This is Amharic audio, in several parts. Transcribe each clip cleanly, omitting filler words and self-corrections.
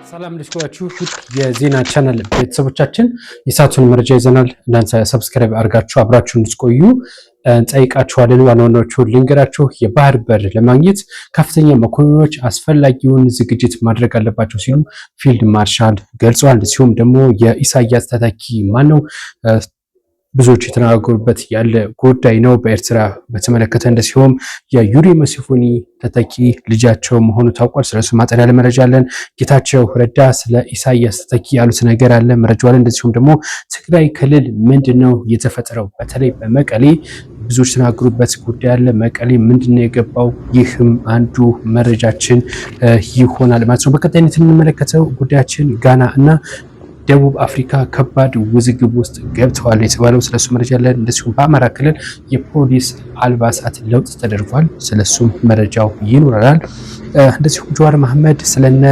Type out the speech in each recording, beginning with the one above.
ሰላም ልስኩራችሁ የዜና ቻናል ቤተሰቦቻችን የሳቱን መረጃ ይዘናል። እናንተ ሰብስክራይብ አድርጋችሁ አብራችሁ እንድትቆዩ እንጠይቃችኋለን። ዋናዎቹ ልንገራችሁ። የባህር በር ለማግኘት ከፍተኛ መኮንኖች አስፈላጊውን ዝግጅት ማድረግ አለባቸው ሲሉ ፊልድ ማርሻል ገልጸዋል። ሲሆን ደግሞ የኢሳያስ ተተኪ ማነው ብዙዎች የተናገሩበት ያለ ጉዳይ ነው። በኤርትራ በተመለከተ እንደዚሁም የዩሪ ሙሴቬኒ ተተኪ ልጃቸው መሆኑ ታውቋል። ስለሱ ማጠን ያለ መረጃ አለን። ጌታቸው ረዳ ስለ ኢሳያስ ተተኪ ያሉት ነገር አለ፣ መረጃው አለ። እንደዚሁም ደግሞ ትግራይ ክልል ምንድነው የተፈጠረው በተለይ በመቀሌ ብዙዎች የተናገሩበት ጉዳይ አለ። መቀሌ ምንድነው የገባው? ይህም አንዱ መረጃችን ይሆናል ማለት ነው። በቀጣይነት የምንመለከተው ጉዳያችን ጋና እና ደቡብ አፍሪካ ከባድ ውዝግብ ውስጥ ገብተዋል የተባለው ስለሱ መረጃ አለን። እንደዚሁም በአማራ ክልል የፖሊስ አልባሳት ለውጥ ተደርጓል፣ ስለሱም መረጃው ይኖራል። እንደዚሁም ጀዋር መሐመድ ስለነ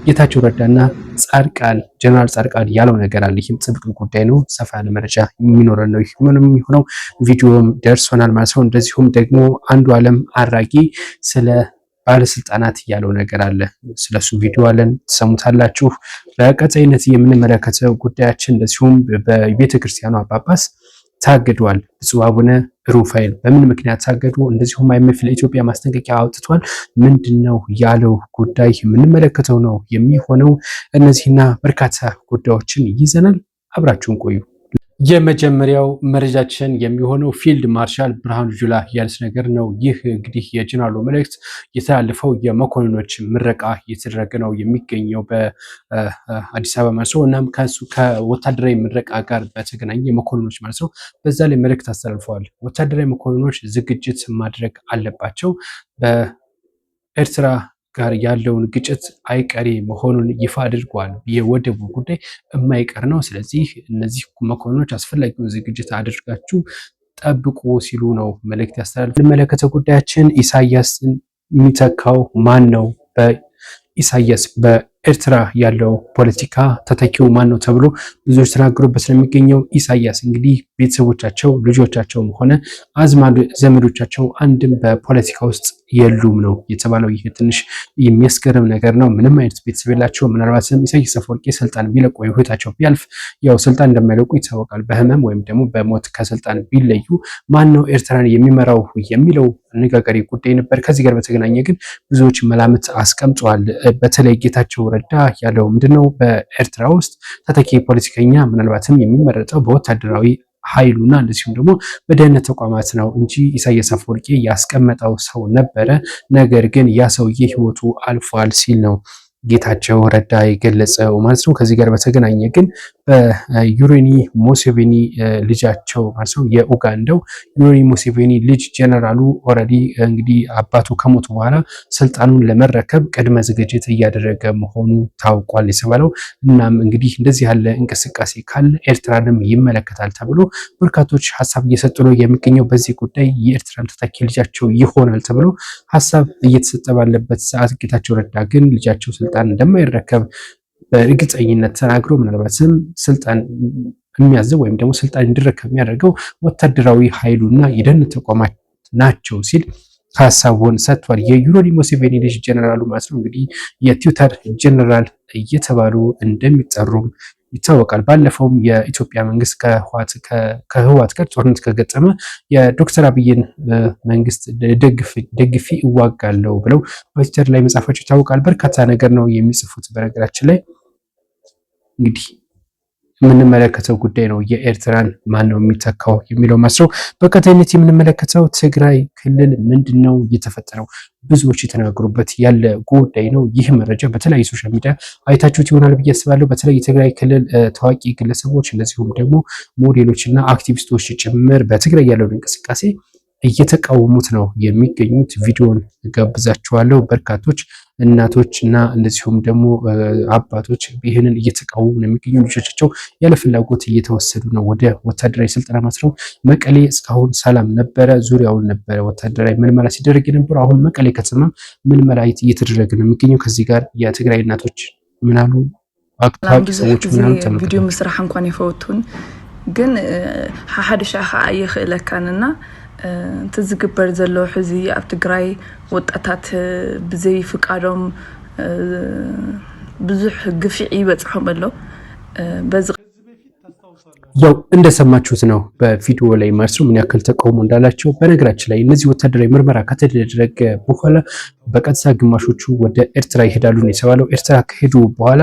ጌታቸው ረዳና ጻድቃን ጀነራል ጻድቃን ያለው ነገር አለ። ይህም ጥብቅ ጉዳይ ነው። ሰፋ ያለ መረጃ የሚኖረን ነው። ምንም የሚሆነው ቪዲዮም ደርሶናል ማለት ነው። እንደዚሁም ደግሞ አንዱ ዓለም አራጌ ስለ ባለስልጣናት ያለው ነገር አለ፣ ስለሱ ቪዲዮ አለን ተሰሙታላችሁ። በቀጣይነት የምንመለከተው ጉዳያችን እንደዚሁም በቤተክርስቲያኗ ጳጳስ ታግዷል። ብፁዕ አቡነ ሩፋኤል በምን ምክንያት ታገዱ? እንደዚሁም IMF ለኢትዮጵያ ማስጠንቀቂያ አውጥቷል። ምንድነው ያለው ጉዳይ የምንመለከተው ነው የሚሆነው። እነዚህና በርካታ ጉዳዮችን ይዘናል። አብራችሁን ቆዩ። የመጀመሪያው መረጃችን የሚሆነው ፊልድ ማርሻል ብርሃኑ ጁላ ያሉት ነገር ነው። ይህ እንግዲህ የጀነራሉ መልእክት የተላለፈው የመኮንኖች ምረቃ እየተደረገ ነው የሚገኘው በአዲስ አበባ ማለት ነው። እናም ከሱ ከወታደራዊ ምረቃ ጋር በተገናኘ የመኮንኖች ማለት ነው በዛ ላይ መልእክት አስተላልፈዋል። ወታደራዊ መኮንኖች ዝግጅት ማድረግ አለባቸው። በኤርትራ ጋር ያለውን ግጭት አይቀሬ መሆኑን ይፋ አድርጓል። የወደቡ ጉዳይ የማይቀር ነው። ስለዚህ እነዚህ መኮንኖች አስፈላጊውን ዝግጅት አድርጋችሁ ጠብቁ ሲሉ ነው መልእክት ያስተላልፉ። የምንመለከተው ጉዳያችን ኢሳያስን የሚተካው ማን ነው? በኢሳያስ በኤርትራ ያለው ፖለቲካ ተተኪው ማን ነው ተብሎ ብዙዎች ተናገሩበት ስለሚገኘው ኢሳያስ እንግዲህ ቤተሰቦቻቸው ልጆቻቸውም ሆነ አዝማድ ዘመዶቻቸው አንድም በፖለቲካ ውስጥ የሉም ነው የተባለው። ይህ ትንሽ የሚያስገርም ነገር ነው። ምንም አይነት ቤተሰብ የላቸው። ምናልባትም ኢሳያስ አፈወርቂ ስልጣን ቢለቁ ህይወታቸው ቢያልፍ ያው ስልጣን እንደማይለቁ ይታወቃል። በህመም ወይም ደግሞ በሞት ከስልጣን ቢለዩ ማን ነው ኤርትራን የሚመራው የሚለው አነጋጋሪ ጉዳይ ነበር። ከዚህ ጋር በተገናኘ ግን ብዙዎች መላምት አስቀምጠዋል። በተለይ ጌታቸው ረዳ ያለው ምንድነው በኤርትራ ውስጥ ተተኪ ፖለቲከኛ ምናልባትም የሚመረጠው በወታደራዊ ኃይሉና እንደዚሁም ደግሞ በደህንነት ተቋማት ነው እንጂ ኢሳያስ አፈወርቂ ያስቀመጠው ሰው ነበረ። ነገር ግን ያ ሰውዬ ህይወቱ አልፏል ሲል ነው ጌታቸው ረዳ የገለጸው ማለት ነው። ከዚህ ጋር በተገናኘ ግን በዩሪ ሙሴቬኒ ልጃቸው ማለት ነው የኡጋንዳው ዩሪ ሙሴቬኒ ልጅ ጀነራሉ ኦልሬዲ እንግዲህ አባቱ ከሞቱ በኋላ ስልጣኑን ለመረከብ ቅድመ ዝግጅት እያደረገ መሆኑ ታውቋል የተባለው። እናም እንግዲህ እንደዚህ ያለ እንቅስቃሴ ካለ ኤርትራንም ይመለከታል ተብሎ በርካቶች ሀሳብ እየሰጡ ነው የሚገኘው። በዚህ ጉዳይ የኤርትራን ተተኪ ልጃቸው ይሆናል ተብሎ ሀሳብ እየተሰጠ ባለበት ሰዓት ጌታቸው ረዳ ግን ልጃቸው ስልጣን እንደማይረከብ በእርግጠኝነት ተናግሮ ምናልባትም ስልጣን የሚያዘው ወይም ደግሞ ስልጣን እንዲረከብ የሚያደርገው ወታደራዊ ኃይሉና የደህንነት ተቋማት ናቸው ሲል ሀሳቡን ሰጥቷል። የዩሪ ሙሴቬኒ ልጅ ጀነራሉ ማለት ነው እንግዲህ የትዊተር ጀነራል እየተባሉ እንደሚጠሩም ይታወቃል። ባለፈውም የኢትዮጵያ መንግስት ከህወሓት ጋር ጦርነት ከገጠመ የዶክተር አብይን መንግስት ደግፊ እዋጋለሁ ብለው በትዊተር ላይ መጻፋቸው ይታወቃል። በርካታ ነገር ነው የሚጽፉት። በነገራችን ላይ እንግዲህ የምንመለከተው ጉዳይ ነው የኤርትራን ማን ነው የሚተካው የሚለው መስሎ። በቀጣይነት የምንመለከተው ትግራይ ክልል ምንድነው የተፈጠረው? ብዙዎች የተናገሩበት ያለ ጉዳይ ነው። ይህ መረጃ በተለያዩ ሶሻል ሚዲያ አይታችሁት ይሆናል ብዬ አስባለሁ። በተለይ የትግራይ ክልል ታዋቂ ግለሰቦች እንደዚሁም ደግሞ ሞዴሎች እና አክቲቪስቶች ጭምር በትግራይ ያለውን እንቅስቃሴ እየተቃወሙት ነው የሚገኙት። ቪዲዮን ጋብዛችኋለሁ። በርካቶች እናቶች እና እንደዚሁም ደግሞ አባቶች ይህንን እየተቃወሙ ነው የሚገኙ። ልጆቻቸው ያለ ፍላጎት እየተወሰዱ ነው ወደ ወታደራዊ ስልጠና ማለት ነው። መቀሌ እስካሁን ሰላም ነበረ፣ ዙሪያውን ነበረ ወታደራዊ ምልመላ ሲደረግ የነበረው። አሁን መቀሌ ከተማ ምልመላ እየተደረገ ነው የሚገኘው። ከዚህ ጋር የትግራይ እናቶች ምናሉ አክታቂ ሰዎች ምናሉ ተመልክተው ቪዲዮ መስራህ እንኳን ይፈውቱን ግን ሓድሻ ከዓ ይኽእለካንና تزግበር ዘሎ ሕዚ ኣብ ትግራይ ወጣታት ብዘይ ፍቃዶም ብዙሕ ግፍዒ ይበፅሖም ኣሎ በዚ ያው እንደሰማችሁት ነው በቪዲዮ ላይ ማለት ነው ምን ያክል ተቃውሞ እንዳላቸው። በነገራችን ላይ እነዚህ ወታደራዊ ምርመራ ከተደረገ በኋላ በቀጥታ ግማሾቹ ወደ ኤርትራ ይሄዳሉ ነው የተባለው። ኤርትራ ከሄዱ በኋላ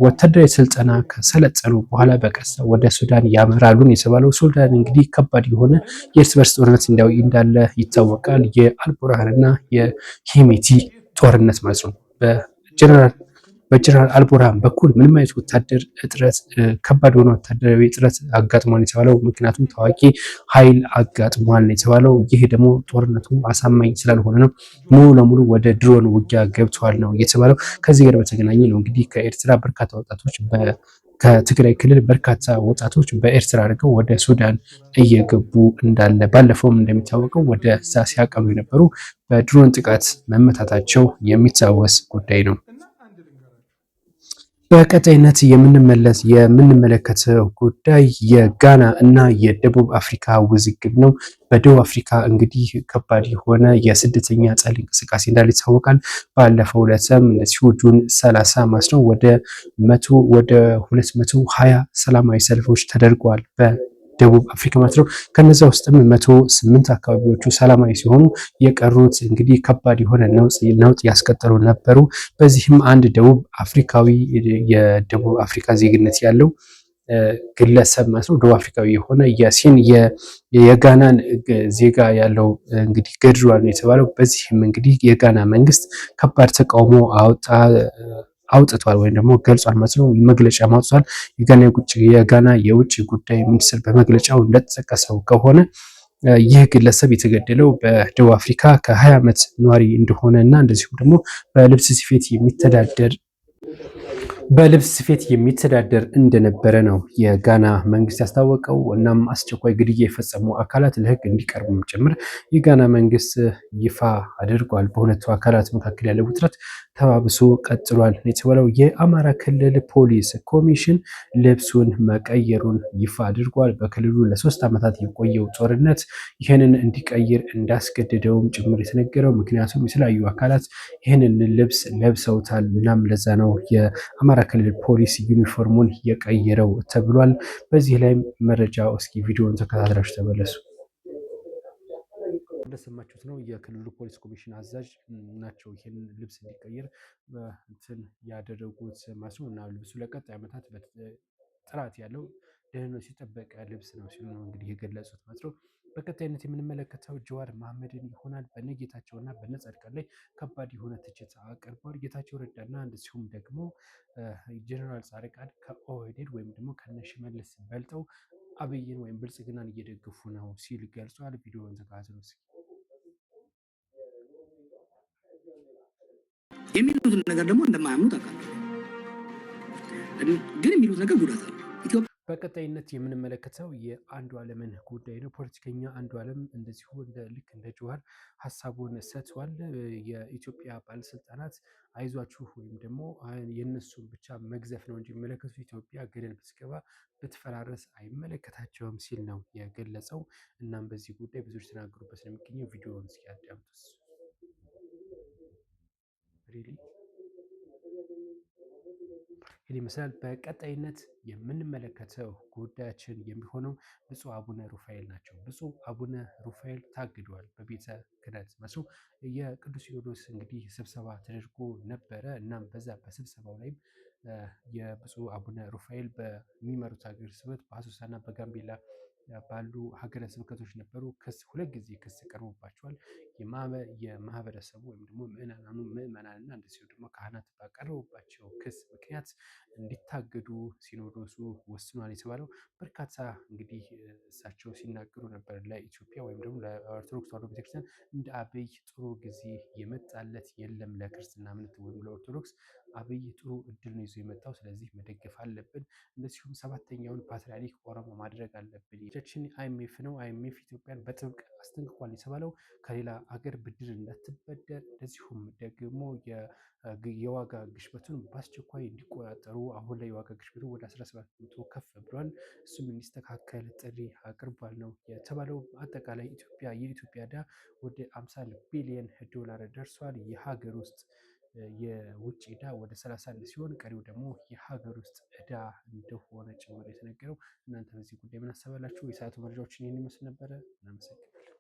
ወታደራዊ ስልጠና ከሰለጠኑ በኋላ በቀጥታ ወደ ሱዳን ያመራሉ ነው የተባለው። ሱዳን እንግዲህ ከባድ የሆነ የእርስ በርስ ጦርነት እንዳለ ይታወቃል። የአልቡርሃንና የሄሜቲ ጦርነት ማለት ነው። በጀነራል አልቡርሃን በኩል ምንም አይነት ወታደር እጥረት ከባድ የሆነ ወታደራዊ እጥረት አጋጥሟል የተባለው ምክንያቱም ታዋቂ ኃይል አጋጥሟል የተባለው። ይህ ደግሞ ጦርነቱ አሳማኝ ስላልሆነ ነው። ሙሉ ለሙሉ ወደ ድሮን ውጊያ ገብተዋል ነው የተባለው። ከዚህ ጋር በተገናኘ ነው እንግዲህ ከኤርትራ በርካታ ወጣቶች ከትግራይ ክልል በርካታ ወጣቶች በኤርትራ አድርገው ወደ ሱዳን እየገቡ እንዳለ ባለፈውም እንደሚታወቀው ወደ እዛ ሲያቀኑ የነበሩ በድሮን ጥቃት መመታታቸው የሚታወስ ጉዳይ ነው። በቀጣይነት የምንመለከተው ጉዳይ የጋና እና የደቡብ አፍሪካ ውዝግብ ነው። በደቡብ አፍሪካ እንግዲህ ከባድ የሆነ የስደተኛ ጠል እንቅስቃሴ እንዳለ ይታወቃል። ባለፈው ዕለትም እንደዚሁ ጁን 30 ማለት ነው ወደ 220 ሰላማዊ ሰልፎች ተደርገዋል ደቡብ አፍሪካ ማለት ነው። ከነዛ ውስጥም 108 አካባቢዎቹ ሰላማዊ ሲሆኑ የቀሩት እንግዲህ ከባድ የሆነ ነውጥ ያስቀጠሉ ነበሩ። በዚህም አንድ ደቡብ አፍሪካዊ የደቡብ አፍሪካ ዜግነት ያለው ግለሰብ ማለት ነው ደቡብ አፍሪካዊ የሆነ የጋናን ዜጋ ያለው እንግዲህ ገድሏል ነው የተባለው። በዚህም እንግዲህ የጋና መንግስት ከባድ ተቃውሞ አውጥቷል ወይም ደግሞ ገልጿል ማለት ነው። መግለጫ ማውጥቷል። የጋና የውጭ ጉዳይ ሚኒስትር በመግለጫው እንደተጠቀሰው ከሆነ ይህ ግለሰብ የተገደለው በደቡብ አፍሪካ ከ20 ዓመት ነዋሪ እንደሆነ እና እንደዚሁም ደግሞ በልብስ ስፌት የሚተዳደር እንደነበረ ነው የጋና መንግስት ያስታወቀው። እናም አስቸኳይ ግድያ የፈጸሙ አካላት ለህግ እንዲቀርቡም ጭምር የጋና መንግስት ይፋ አድርጓል። በሁለቱ አካላት መካከል ያለው ውጥረት ተባብሶ ቀጥሏል የተባለው የአማራ ክልል ፖሊስ ኮሚሽን ልብሱን መቀየሩን ይፋ አድርጓል። በክልሉ ለ3 ዓመታት የቆየው ጦርነት ይህንን እንዲቀይር እንዳስገደደውም ጭምር የተነገረው። ምክንያቱም የተለያዩ አካላት ይህንን ልብስ ለብሰውታል። እናም ለዛ ነው የአማራ ክልል ፖሊስ ዩኒፎርሙን የቀየረው ተብሏል። በዚህ ላይ መረጃው እስኪ ቪዲዮን ተከታትላችሁ ተመለሱ። እንደሰማችሁት ነው የክልሉ ፖሊስ ኮሚሽን አዛዥ ናቸው ይህን ልብስ እንዲቀየር እንትን ያደረጉት ማለት ነው። እና ልብሱ ለቀጣይ ዓመታት ጥራት ያለው ደህንነቱ የጠበቀ ልብስ ነው ሲሉ ነው እንግዲህ የገለጹት ማለት ነው። በቀጣይነት የምንመለከተው ጀዋር መሐመድን ይሆናል። በነጌታቸውና በነጻድቃን ላይ ከባድ የሆነ ትችት አቅርቧል። ጌታቸው ረዳና እንደዚሁም ደግሞ ጀነራል ጻድቃን ከኦህዴድ ወይም ደግሞ ከነሽመልስ በልጠው አብይን ወይም ብልጽግናን እየደገፉ ነው ሲል ገልጿል። ቪዲዮውን ተከታተሉ። የሚሉትን ነገር ደግሞ እንደማያምኑ ታውቃለህ፣ ግን የሚሉት ነገር ጉዳት አለ። በቀጣይነት የምንመለከተው የአንዱዓለምን ጉዳይ ነው። ፖለቲከኛ አንዱዓለም እንደዚሁ ልክ እንደ ጀዋር ሀሳቡን ሰጥቷል። የኢትዮጵያ ባለስልጣናት አይዟችሁ ወይም ደግሞ የእነሱን ብቻ መግዘፍ ነው እንጂ የሚመለከቱት ኢትዮጵያ ገደል ብትገባ ብትፈራረስ አይመለከታቸውም ሲል ነው የገለጸው። እናም በዚህ ጉዳይ ብዙዎች ተናገሩበት ነው የሚገኘው። ቪዲዮውን እስኪ አዳምጡት። ይህን ይመስላል። በቀጣይነት የምንመለከተው ጉዳያችን የሚሆነው ብፁዕ አቡነ ሩፋኤል ናቸው። ብፁዕ አቡነ ሩፋኤል ታግደዋል በቤተ ክህነት መስሎ የቅዱስ ሲኖዶስ እንግዲህ ስብሰባ ተደርጎ ነበረ። እናም በዛ በስብሰባው ላይም የብፁዕ አቡነ ሩፋኤል በሚመሩት ሀገረ ስብከት በአሶሳና በጋምቤላ ባሉ ሀገረ ስብከቶች ነበሩ። ሁለት ጊዜ ክስ ቀርቦባቸዋል። የማህበረሰቡ ወይም ደግሞ ምዕመናንና እንደዚሁ ደግሞ ካህናት ባቀረቡባቸው ክስ ምክንያት እንዲታገዱ ሲኖዶሱ ወስኗል የተባለው። በርካታ እንግዲህ እሳቸው ሲናገሩ ነበር ለኢትዮጵያ ወይም ደግሞ ለኦርቶዶክስ ተዋሕዶ ቤተክርስቲያን እንደ አብይ ጥሩ ጊዜ የመጣለት የለም። ለክርስትና እምነት ወይም ለኦርቶዶክስ አብይ ጥሩ እድል ነው ይዞ የመጣው፣ ስለዚህ መደገፍ አለብን። እንደዚሁም 7ኛውን ፓትርያርክ ኦሮሞ ማድረግ አለብን። ቻችን አይኤምኤፍ ነው። አይኤምኤፍ ኢትዮጵያን በጥብቅ አስጠንቅቋል የተባለው ከሌላ አገር ብድር እንዳትበደር፣ እንደዚሁም ደግሞ የዋጋ ግሽበቱን በአስቸኳይ እንዲቆጣጠሩ። አሁን ላይ የዋጋ ግሽበቱ ወደ 17% ከፍ ብሏል። እሱም እንዲስተካከል ጥሪ አቅርቧል ነው የተባለው። አጠቃላይ የኢትዮጵያ ዕዳ ወደ 50 ቢሊዮን ዶላር ደርሷል። የሀገር ውስጥ የውጭ ዕዳ ወደ 31 ሲሆን ቀሪው ደግሞ የሀገር ውስጥ ዕዳ እንደሆነ ጭምር የተነገረው። እናንተ በዚህ ጉዳይ ምን አሰባላችሁ? የሰዓቱ መረጃዎችን ይህን ይመስል ነበረ። እናመሰግናለን።